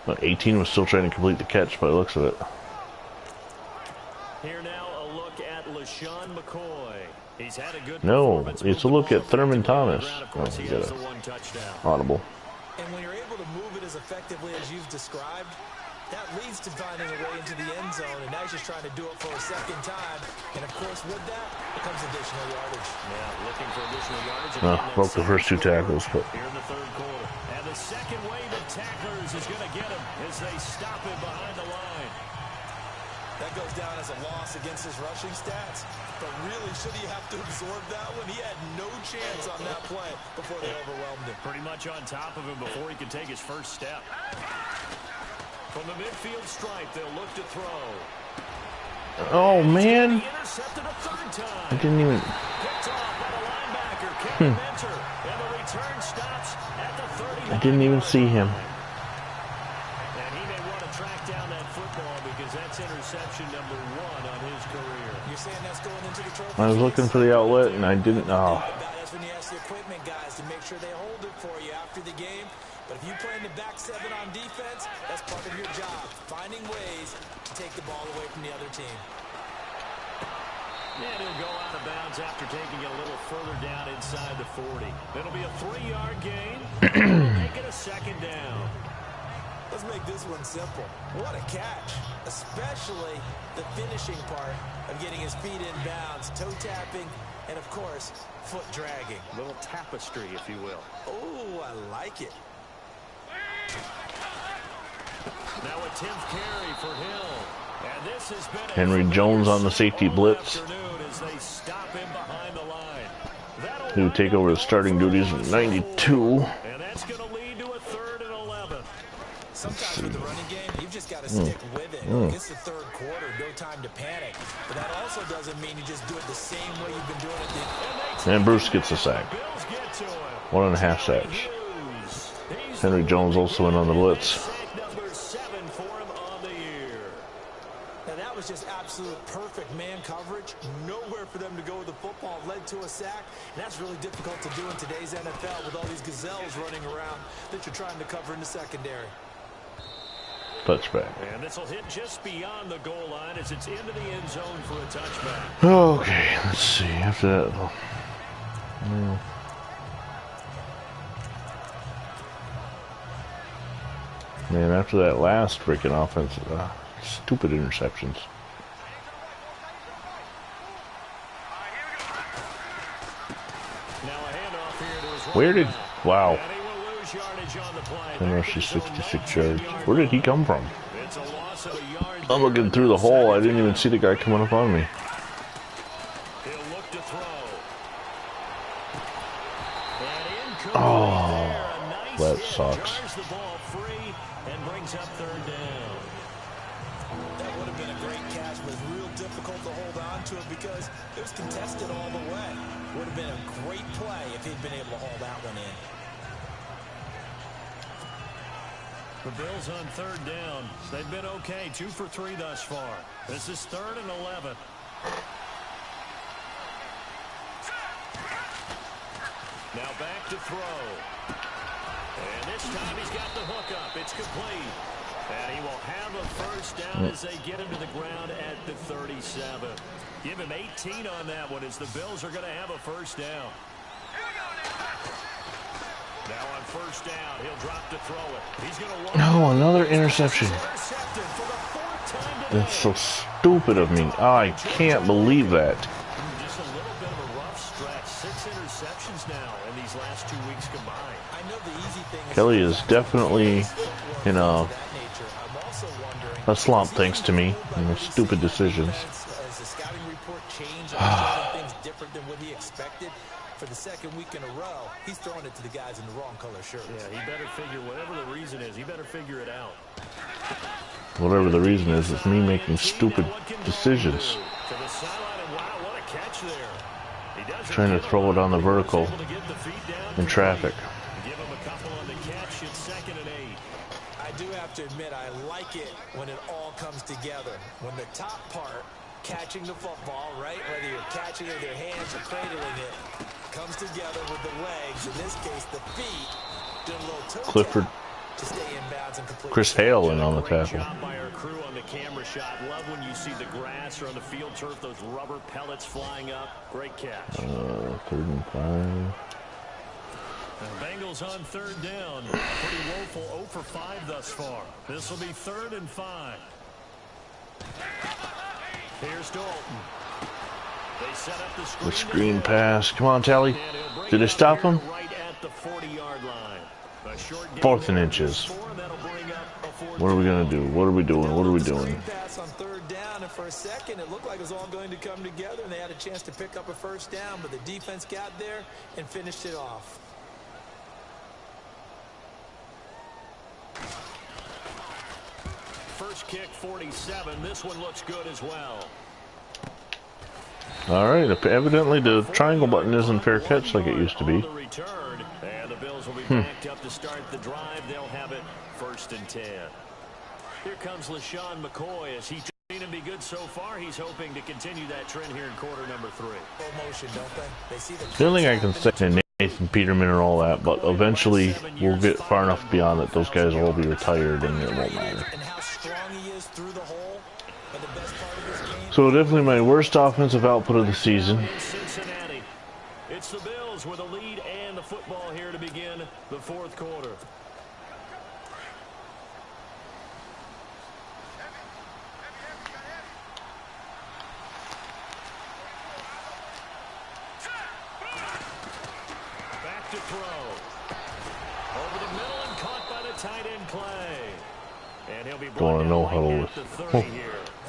But 18 was still trying to complete the catch by the looks of it. Here now a look at LaShawn McCoy. He's had a good No, it's a look at Thurman Thomas. Oh, he you has got the one touchdown. audible. And when you're able to move it as effectively as you've described, that leads to finding a way into the end zone, and now he's just trying to do it for a second time. And of course, with that, comes additional yardage. Yeah, looking for additional yardage. Broke the first two tackles, but Here in the third quarter. And the second wave of tacklers is going to get him as they stop him behind the line. That goes down as a loss against his rushing stats. But really, should he have to absorb that one? He had no chance on that play before they overwhelmed him. Pretty much on top of him before he could take his first step. From the midfield stripe, they'll look to throw. oh man, Intercepted a third time. I didn't even. Picked off by the linebacker, Kevin Mentor. And the return stops at the 30. I didn't even see him. And he may want to track down that football because that's interception number 1 on his career. You're saying that's going into the trophy I was looking for the outlet and I didn't. Oh, That's when you ask the equipment guys to make sure they hold it for you after the game. But if you play in the back 7 on defense, that's part of your job, finding ways to take the ball away from the other team. And he'll go out of bounds after taking it a little further down inside the 40. It'll be a 3-yard gain. We'll make it a second down. Let's make this one simple. What a catch, especially the finishing part of getting his feet in bounds, toe tapping, and of course, foot dragging. A little tapestry, if you will. Oh, I like it. Now a 10th carry for Hill. And this has been Henry Jones on the safety blitz. as they stop him behind the line. he would take over the starting duties in 92. And that's going to lead to a 3rd and 11. Sometimes with the running game, you've just got to stick with it. It's the third quarter, no time to panic. But that also doesn't mean you just do it the same way you've been doing it. And Bruce gets a sack. Bills get to him. 1.5 sacks. He's Henry Jones also in on the blitz. sack number 7 for him on the year. Now that was just absolute perfect man coverage. Nowhere for them to go with the football. Led to a sack. And that's really difficult to do in today's NFL with all these gazelles running around that you're trying to cover in the secondary. Touchback. And this will hit just beyond the goal line as it's into the end zone for a touchback. Okay, let's see. After that, man, after that last freaking offense, stupid interceptions. Now a handoff here to his right Where did? back. Wow. And he will lose yardage on the play. And rushes 66 yards. Where did he come from? It's a loss of a yard. I'm looking through the hole. I didn't even see the guy coming up on me. He'll look to throw. And incomplete Oh, there. A nice that hit. sucks. Drives the ball free and brings up 3rd down. That would have been a great catch, but it's real difficult to hold on to it because it was contested all the way. Would have been a great play if he'd been able to haul that one in. The Bills on 3rd down. They've been okay. 2 for 3 thus far. This is 3rd and 11. Now back to throw. And this time he's got the hook up. It's complete. And he will have a first down as they get him to the ground at the 37. Give him 18 on that one as the Bills are going to have a first down. Now on 1st down, he'll drop to throw it. He's going to No, another interception. intercepted for the 4th time today. That's so stupid of me. I can't believe that. Just a little bit of a rough stretch. 6 interceptions now in these last 2 weeks combined. I know the easy thing is Kelly is definitely in a that nature. I'm also wondering slump thanks to me and the stupid decisions. as the scouting report changed and things different than what he expected. For the 2nd week in a row, he's throwing it to the guys in the wrong color shirts. Yeah, he better figure, whatever the reason is, he better figure it out. Whatever the reason is, it's me making stupid decisions. To the sideline, and wow, what a catch there. trying to throw it on the vertical in traffic. Give him a couple on the catch. It's 2nd and 8. I do have to admit, I like it when it all comes together. When the top part, catching the football, right, whether you're catching it with your hands or cradling it, comes together with the legs, in this case the feet, doing a little toe Clifford. tap to stay in bounds and complete. Chris Hale in on the Great tackle. job by our crew on the camera shot. Love when you see the grass or on the field turf, those rubber pellets flying up. Great catch. 3rd and 5. The Bengals on 3rd down. Pretty woeful 0 for 5 thus far. This will be 3rd and 5. Here's Dalton. They set up The screen pass. Come on, Tally. Did they stop him? Right at the 40-yard line. A short gain 4th and there. inches. That'll bring up a 4th What are we going to do? What are we doing? What are we doing? Screen pass on 3rd down, and for a second it looked like it was all going to come together, and they had a chance to pick up a 1st down, but the defense got there and finished it off. First kick, 47. This one looks good as well. All right. Evidently, the triangle button isn't fair catch like it used to be. The return, and the Bills will be backed up to start the drive. They'll have it 1st and 10. Here comes LaShawn McCoy. As he's seen him be good so far, he's hoping to continue that trend here in quarter number 3. Full motion, don't they? They see the The only thing I can say is Nathan Peterman and all that, but eventually we'll get far enough beyond it. Those guys will all be retired and it won't matter. and how strong he is through the hole. But the best part of this game, So definitely my worst offensive output of the season. Cincinnati. It's the Bills with a lead and the football here to begin the 4th quarter. Back to throw. Over the middle and caught by the tight end Clay. And he'll be Going to no huddle with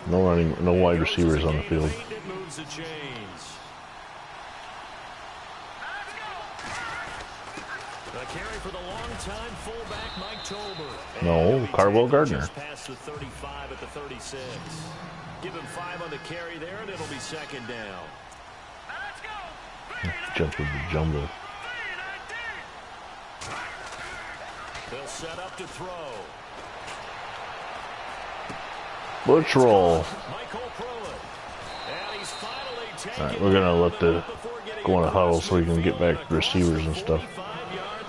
no running, no wide receivers on the field. It moves the chains. A carry for the long-time fullback Mike Tolbert. No, Carwell Gardner. Just past the 35 at the 36. Give him 5 on the carry there, and it'll be 2nd down. Jump with the jumble. They'll set up to throw. Let's roll. Michael Pruitt. And he's finally taken. All right, we're gonna let the go in a huddle so we can get back to receivers and stuff. 45-yard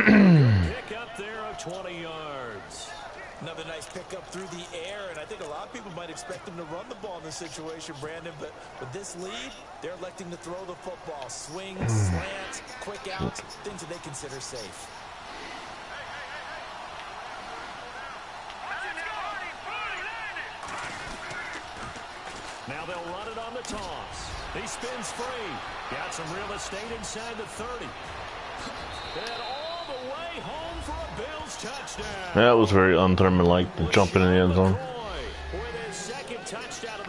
line. Pick up there of 20 yards. another nice pickup through the air, and I think a lot of people might expect them to run the ball in this situation, Brandon, but with this lead, they're electing to throw the football. Swings, slants, quick outs, things that they consider safe. Now they'll run it on the toss. He spins free. Got some real estate inside the 30. And all the way home for a Bills touchdown. That was very un-Thurman-like to jump in the end zone.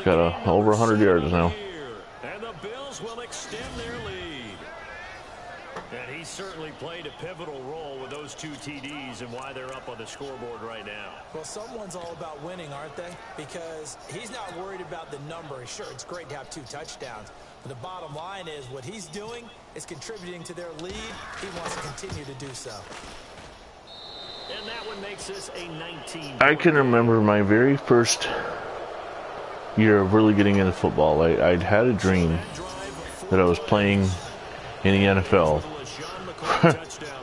Got over 100 yards now. And the Bills will extend their lead. And he certainly played a pivotal role with those 2 TDs and why they're up on the scoreboard right now. Well, someone's all about winning, aren't they? Because he's not worried about the number. Sure, it's great to have 2 touchdowns. But the bottom line is what he's doing is contributing to their lead. He wants to continue to do so. And that one makes this a 19. I can remember my very first year of really getting into football. I'd had a dream that I was playing in the NFL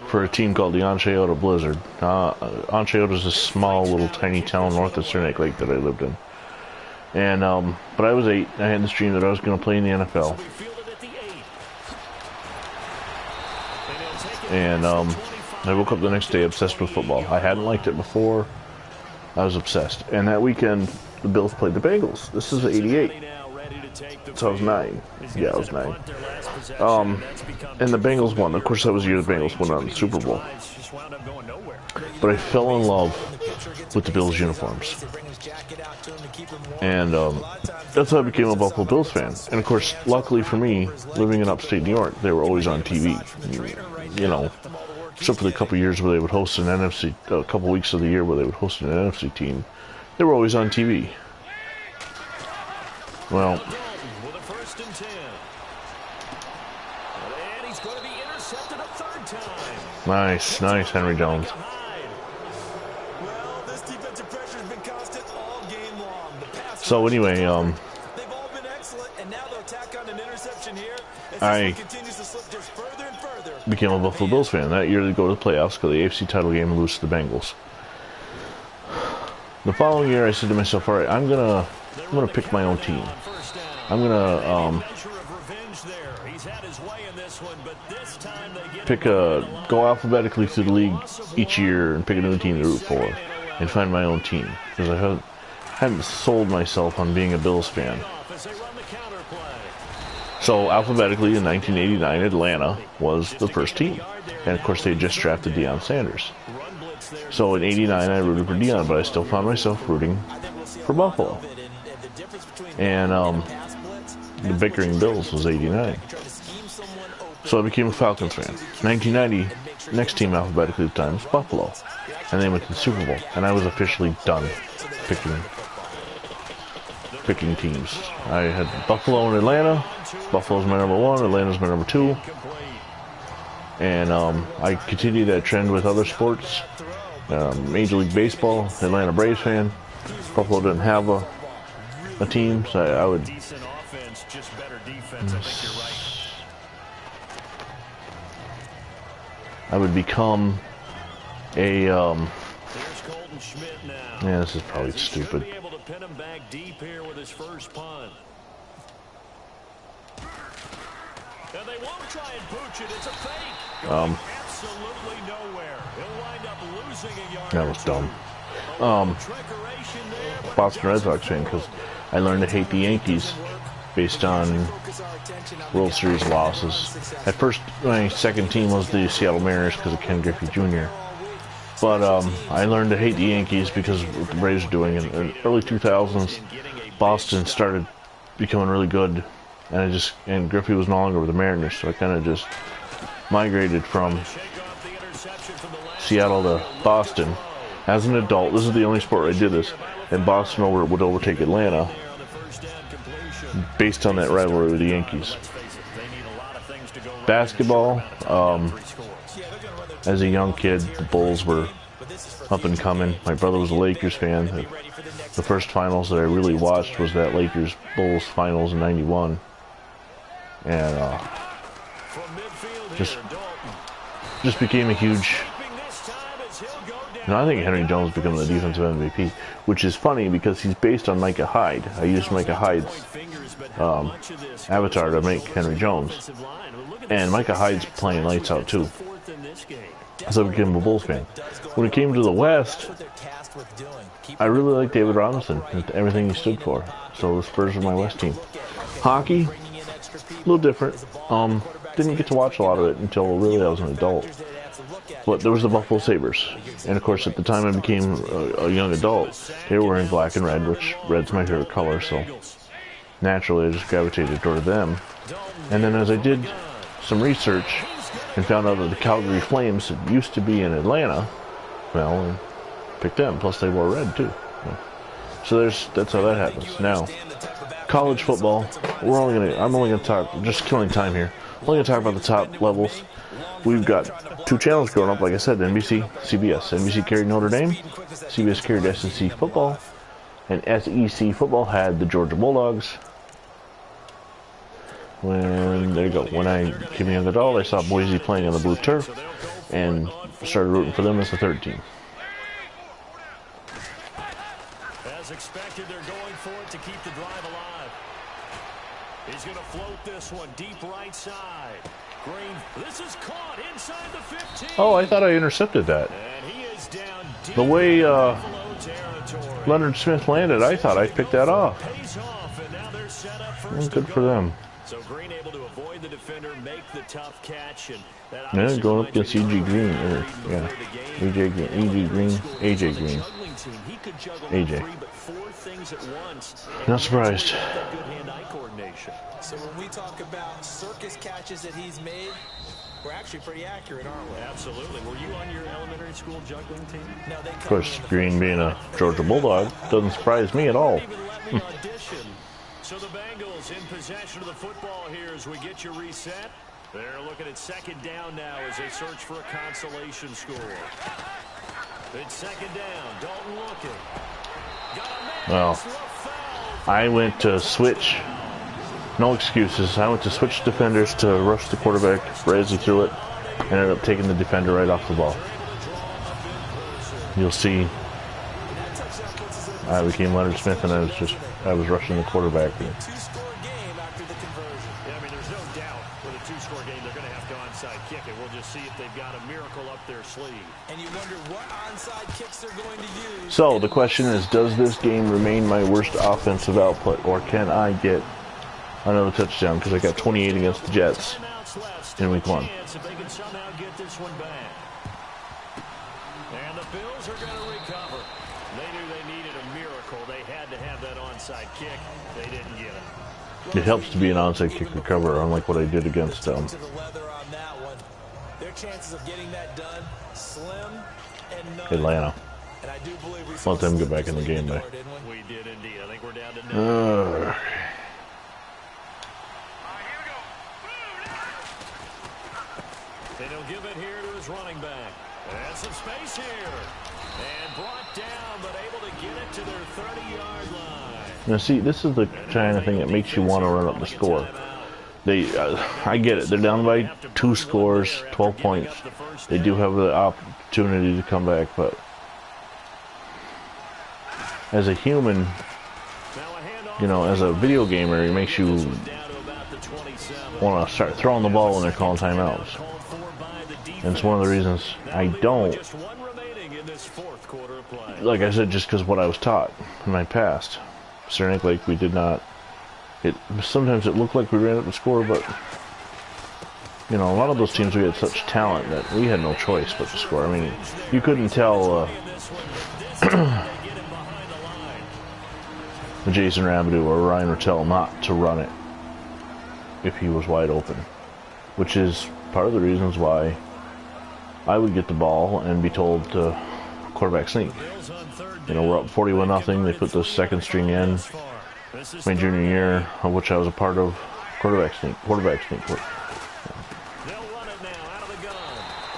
for a team called the Onchaota Blizzard. Onchaota is a small little tiny town north of Cincinnati Lake that I lived in. And but I was 8. I had this dream that I was going to play in the NFL. And I woke up the next day obsessed with football. I hadn't liked it before. I was obsessed. And that weekend, the Bills played the Bengals. This is '88. So I was 9. Yeah, I was 9. And the Bengals won. Of course, that was the year the Bengals won on the Super Bowl. But I fell in love with the Bills uniforms. And that's how I became a Buffalo Bills fan. And of course, luckily for me, living in upstate New York, they were always on TV. You know, except for the couple years where they would host an NFC, a couple weeks of the year where they would host an NFC team, they were always on TV. Well, he's going to be intercepted a third time. Nice, nice, Henry Jones. Well, this defensive pressure has been constant all game long. The pass So anyway, they've all been excellent, and now they'll tack on an interception here as this one continues to slip just further and further. became a Buffalo Bills fan. That year they go to the playoffs, go to the AFC title game and lose to the Bengals. The following year I said to myself, all right, I'm gonna pick my own team. I'm gonna go alphabetically through the league each year and pick a new team to root for and find my own team, because I hadn't sold myself on being a Bills fan. So alphabetically in 1989 Atlanta was the first team, and of course they had just drafted Deion Sanders. So in '89 I rooted for Deion, but I still found myself rooting for Buffalo. And the bickering Bills was '89. So I became a Falcons fan. 1990, next team alphabetically at the time was Buffalo. And they went to the Super Bowl. And I was officially done picking teams. I had Buffalo and Atlanta. Buffalo's my number one, Atlanta's my number two. And I continued that trend with other sports. Major League Baseball, Atlanta Braves fan. Buffalo didn't have a team, so I would... I would become a, yeah, this is probably stupid. That was dumb. Boston Red Sox fan, because I learned to hate the Yankees based on World Series losses. At first, my second team was the Seattle Mariners because of Ken Griffey Jr. But I learned to hate the Yankees because of what the Braves were doing. In the early 2000s, Boston started becoming really good, and Griffey was no longer with the Mariners, so I kind of just migrated from Seattle to Boston. As an adult, this is the only sport where I did this, and Boston would overtake Atlanta based on that rivalry with the Yankees. Basketball, as a young kid, the Bulls were up and coming. My brother was a Lakers fan. The first finals that I really watched was that Lakers-Bulls finals in '91. And just became a huge... I think Henry Jones became the defensive MVP, which is funny because he's based on Micah Hyde. I used Micah Hyde's avatar to make Henry Jones. And Micah Hyde's playing lights out too. So I became a Bulls fan. When it came to the West, I really liked David Robinson and everything he stood for. So the Spurs are my West team. Hockey, a little different. Didn't get to watch a lot of it until really I was an adult. But there was the Buffalo Sabres. And of course at the time I became a young adult, they were wearing black and red, which red's my favorite color, so naturally I just gravitated toward them. And then as I did some research and found out that the Calgary Flames used to be in Atlanta, well, I picked them. Plus they wore red too. So that's how that happens. Now, college football, I'm only gonna talk, just killing time here. I'm only gonna talk about the top levels. We've got two channels growing up, like I said, NBC, CBS. NBC carried Notre Dame, CBS carried SEC football, and SEC football had the Georgia Bulldogs. There you go. When I became a young adult, I saw Boise playing on the blue turf and started rooting for them as the third team. As expected, they're going for it to keep the drive alive. He's going to float this one deep right side. Green, this is caught inside the 15. Oh, I thought I intercepted that. And he is down deep. The way Leonard Smith landed, I thought I picked that off. Well, good for them. So Green able to avoid the defender, make the tough catch, and that Yeah, going up against AJ Green, Not surprised. So when we talk about circus catches that he's made, we're actually pretty accurate, aren't we? Absolutely. Were you on your elementary school juggling team? No, they Of course, Green being a Georgia Bulldog doesn't surprise me at all. So the Bengals in possession of the football here as we get you reset. They're looking at second down now as they search for a consolation score. It's second down. Dalton looking. Well, I went to switch. No excuses. I went to switch defenders to rush the quarterback right as he threw it. Ended up taking the defender right off the ball. You'll see. I became Leonard Smith, and I was rushing the quarterback. Yeah, I mean, there's no doubt with a two-score game they're going to have to onside kick it. We'll just see if they've got a miracle up their sleeve. And you wonder what onside kicks they're going to use. So the question is, does this game remain my worst offensive output, or can I get another touchdown? Because I got 28 against the Jets in week 1. If they can somehow get this one back. And the Bills are going to recover. They knew they needed a miracle. They had to have that onside kick. They didn't get it. It helps to be an onside kick recover, unlike what I did against Their chances of getting that done slim and none. Atlanta. And I do believe we Let them get back in the game, though. We did indeed. I think we're down to 9. And he'll give it here to his running back. And some space here. And brought down, but able to get it to their 30-yard line. Now, see, this is the kind of thing that makes you want to run up the score. I get it. They're down by 2 scores, 12 points. They do have the opportunity to come back, but as a human, you know, as a video gamer, it makes you want to start throwing the ball when they're calling timeouts. And it's one of the reasons I don't. Like I said, just because what I was taught in my past. Cincinnati, like, we did not. Sometimes it looked like we ran up the score, but you know, a lot of those teams, we had such talent that we had no choice but to score. I mean, you couldn't tell Jason Rabideau or Ryan Rattel not to run it if he was wide open, which is part of the reasons why I would get the ball and be told to quarterback sneak. You know, we're up 41-0. They put the second string in my junior year, of which I was a part of. Quarterback sneak. They'll run it now out of the gun.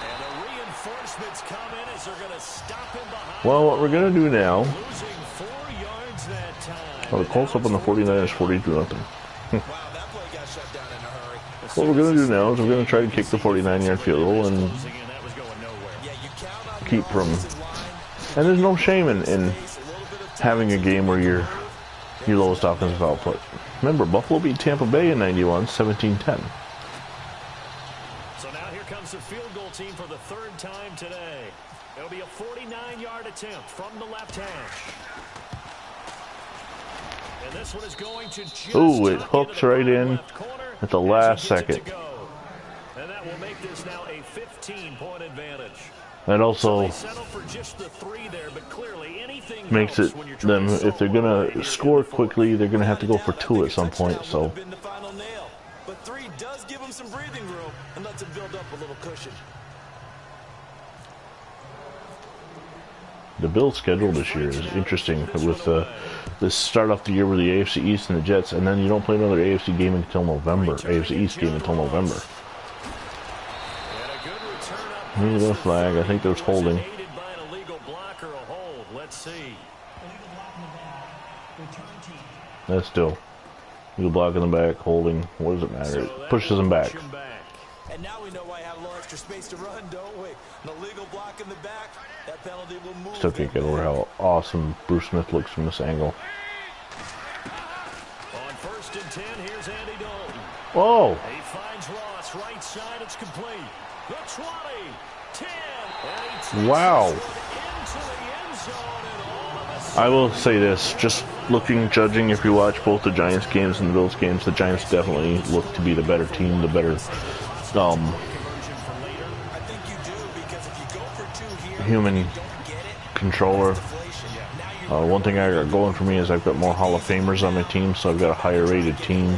And the reinforcements come in as they're going to stop him behind. Well, what we're going to do now. Losing 4 yards that time. Oh, the Colts up on the 49ers 42-0. Wow, that play got shut down in a hurry. What we're going to do now is we're going to try to kick the 49-yard field goal and keep from. And there's no shame in having a game where you're your lowest offensive output. Remember, Buffalo beat Tampa Bay in 91, 17-10. So now here comes the field goal team for the 3rd time today. It'll be a 49-yard attempt from the left hash. And this one is going to just ooh, it hooks right in at the last second. And that will make this now a 15-point advantage. That also makes it them, if they're going to score quickly, they're going to have to go for 2 at some point. So but 3 does give them some breathing room and lets them build up a little cushion. The Bills' schedule this year is interesting with this start off the year with the AFC East and the Jets, and then you don't play another AFC game until November. AFC East game until November. Here's a flag. I think there's holding. That's still. You block in the back, holding. What does it matter? It pushes them back. And now we know why I have a little extra space to run, don't we? The legal block in the back. That penalty will move. Still can't get over how awesome Bruce Smith looks from this angle. On 1st and 10, here's Andy Dalton. Whoa! He finds Ross, right side, it's complete. The 20, 10, wow. I will say this, just judging if you watch both the Giants games and the Bills games, the Giants definitely look to be the better team, the better human controller. One thing I got going for me is I've got more Hall of Famers on my team, so I've got a higher rated team.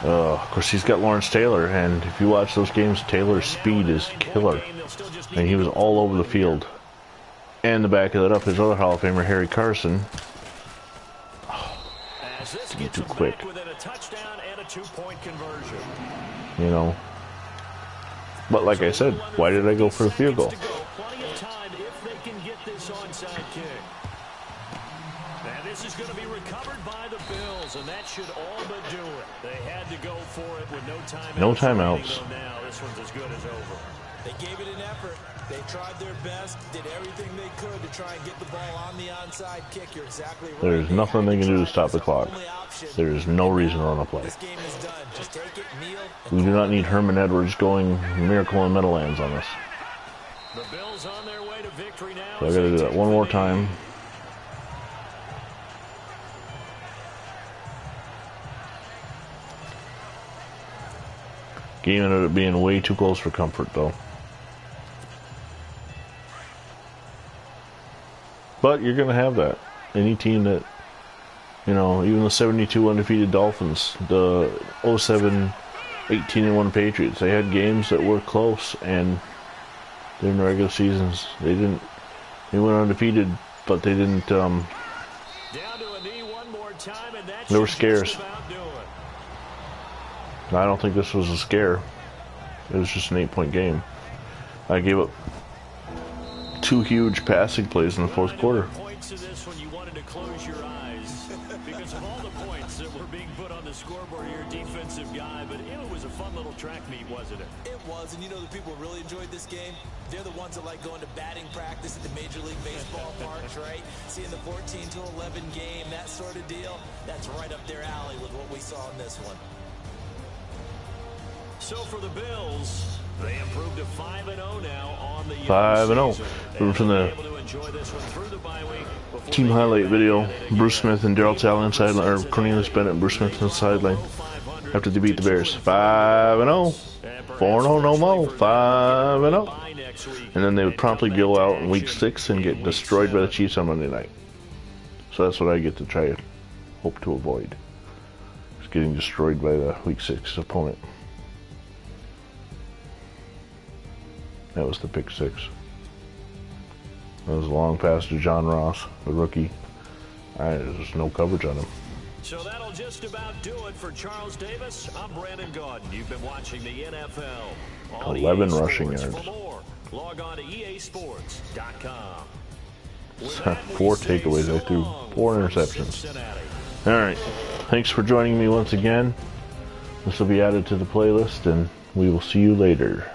Of course, he's got Lawrence Taylor, and if you watch those games, Taylor's speed is killer. And he was all over the field. And to back it up, his other Hall of Famer, Harry Carson. Oh, too quick. Within a touchdown and a 2-point conversion. you know. But like I said, why did I go for the field goal? Plenty of time if they can get this onside kick. And this is going to be recovered by the Bills, and that should all but do it. They had to go for it with no timeouts. No timeouts. Now this one's as good as over. They gave it an effort. They tried their best, did everything they could to try and get the ball on the onside kick. You're exactly right. There's nothing they can do to stop the clock. There's no reason to run a play. This game is done. Just take it, kneel, We do not need Herman Edwards going Miracle in Meadowlands on us. The Bills on their way to victory now. So I gotta do that one more time. Game ended up being way too close for comfort, though. But you're going to have that. Any team that, you know, even the 72 undefeated Dolphins, the 07 18-1 Patriots, they had games that were close, and during the regular seasons, they went undefeated, but they didn't, Down to a knee one more time, and that there were should scares. just about do it. I don't think this was a scare. It was just an 8-point game. I gave up 2 huge passing plays in the fourth quarter. Points to this one, you wanted to close your eyes because of all the points that were being put on the scoreboard. Your defensive guy, but it was a fun little track meet, wasn't it? It was, and you know the people who really enjoyed this game? They're the ones that like going to batting practice at the Major League Baseball parks, right? Seeing the 14-11 game, that sort of deal. That's right up their alley with what we saw in this one. So for the Bills, they improved to 5-0 now on the 5-0. Moving from the team highlight video, Bruce Smith and Darryl Talley on sideline, or Cornelius Bennett and Bruce Smith on sideline after they beat the Bears. 5-0. 4-0 no more. 5-0. And then they would promptly go out in week 6 and get destroyed by the Chiefs on Monday night. So that's what I get to try and hope to avoid. Just getting destroyed by the week 6 opponent. That was the pick 6. That was a long pass to John Ross, the rookie. There's no coverage on him. So that'll just about do it for Charles Davis. I'm Brandon Gaudin. You've been watching the NFL on 11 EA rushing Sports. yards. For more, log on to easports.com. 4 takeaways. I threw 4 interceptions. Alright. Thanks for joining me once again. This will be added to the playlist, and we will see you later.